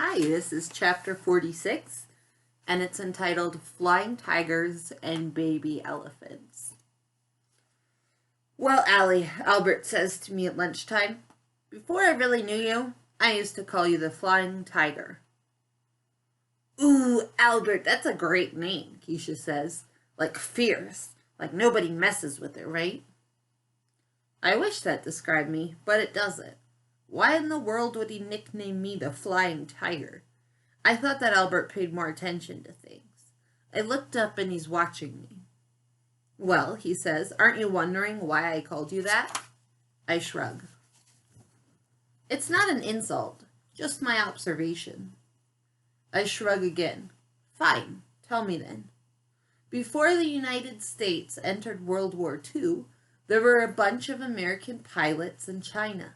Hi, this is chapter 46, and it's entitled Flying Tigers and Baby Elephants. Well, Allie, Albert says to me at lunchtime, before I really knew you, I used to call you the Flying Tiger. Ooh, Albert, that's a great name, Keisha says. Like fierce, like nobody messes with it, right? I wish that described me, but it doesn't. Why in the world would he nickname me the Flying Tiger? I thought that Albert paid more attention to things. I looked up and he's watching me. Well, he says, aren't you wondering why I called you that? I shrug. It's not an insult, just my observation. I shrug again. Fine, tell me then. Before the United States entered World War II, there were a bunch of American pilots in China.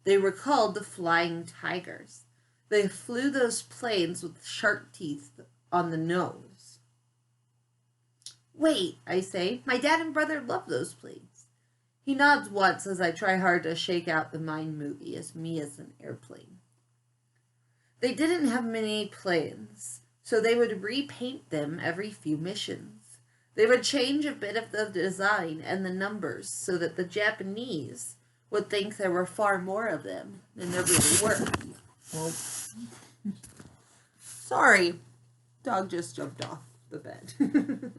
They were called the Flying Tigers. They flew those planes with shark teeth on the nose. Wait, I say, my dad and brother love those planes. He nods once as I try hard to shake out the mind movie as me as an airplane. They didn't have many planes, so they would repaint them every few missions. They would change a bit of the design and the numbers so that the Japanese would think there were far more of them than there really were. Well, sorry, dog just jumped off the bed.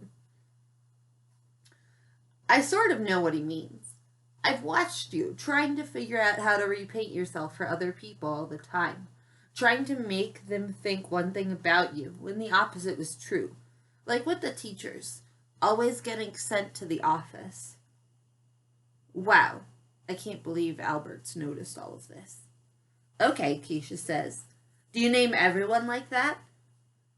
I sort of know what he means. I've watched you trying to figure out how to repaint yourself for other people all the time, trying to make them think one thing about you when the opposite was true, like with the teachers, always getting sent to the office. Wow. I can't believe Albert's noticed all of this. Okay, Keisha says. Do you name everyone like that?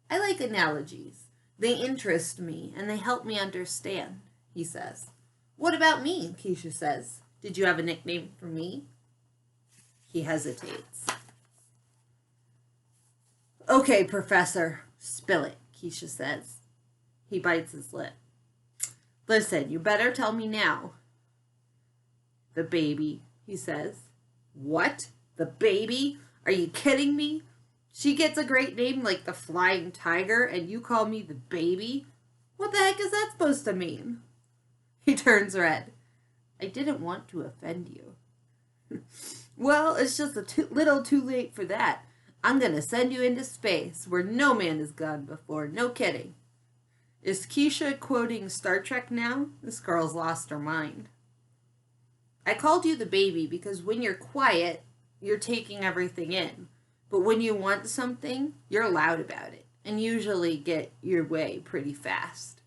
I like analogies. They interest me, and they help me understand, he says. What about me, Keisha says. Did you have a nickname for me? He hesitates. Okay, Professor. Spill it, Keisha says. He bites his lip. Listen, you better tell me now. The baby, he says. What? The baby? Are you kidding me? She gets a great name like the Flying Tiger, and you call me the baby? What the heck is that supposed to mean? He turns red. I didn't want to offend you. Well, it's just a little too late for that. I'm gonna send you into space, where no man has gone before. No kidding. Is Keisha quoting Star Trek now? This girl's lost her mind. I called you the baby because when you're quiet, you're taking everything in. But when you want something, you're loud about it and usually get your way pretty fast.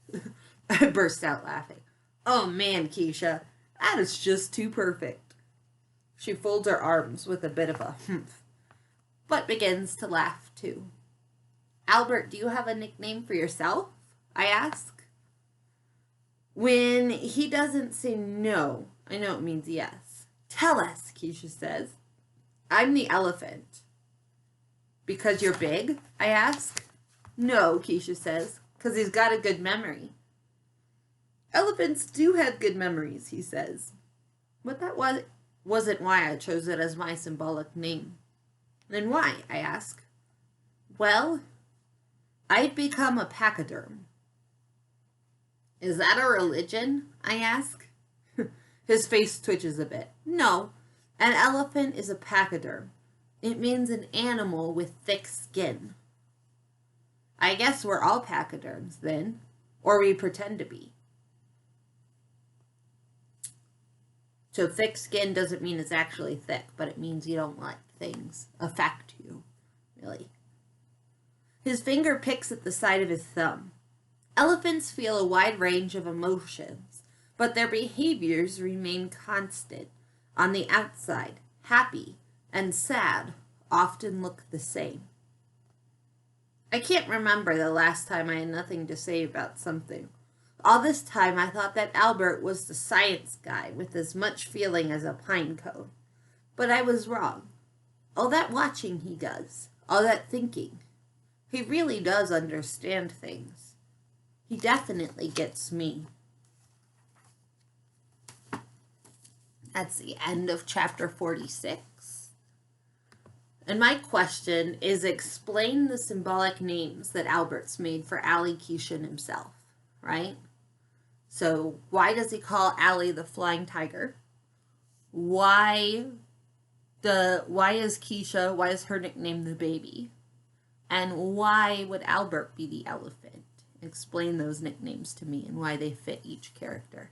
I burst out laughing. Oh man, Keisha, that is just too perfect. She folds her arms with a bit of a humph, but begins to laugh too. Albert, do you have a nickname for yourself? I ask. When he doesn't say no, I know it means yes. Tell us, Keisha says. I'm the elephant. Because you're big? I ask. No, Keisha says, because he's got a good memory. Elephants do have good memories, he says. But that wasn't why I chose it as my symbolic name. Then why? I ask. Well, I'd become a pachyderm. Is that a religion? I ask. His face twitches a bit. No, an elephant is a pachyderm. It means an animal with thick skin. I guess we're all pachyderms then, or we pretend to be. So thick skin doesn't mean it's actually thick, but it means you don't let things affect you, really. His finger picks at the side of his thumb. Elephants feel a wide range of emotions, but their behaviors remain constant. On the outside, happy and sad often look the same. I can't remember the last time I had nothing to say about something. All this time I thought that Albert was the science guy with as much feeling as a pine cone. But I was wrong. All that watching he does, all that thinking. He really does understand things. He definitely gets me. That's the end of chapter 46. And my question is, explain the symbolic names that Albert's made for Allie, Keisha, and himself, right? So why does he call Allie the flying tiger? Why is her nickname the baby? And why would Albert be the elephant? Explain those nicknames to me and why they fit each character.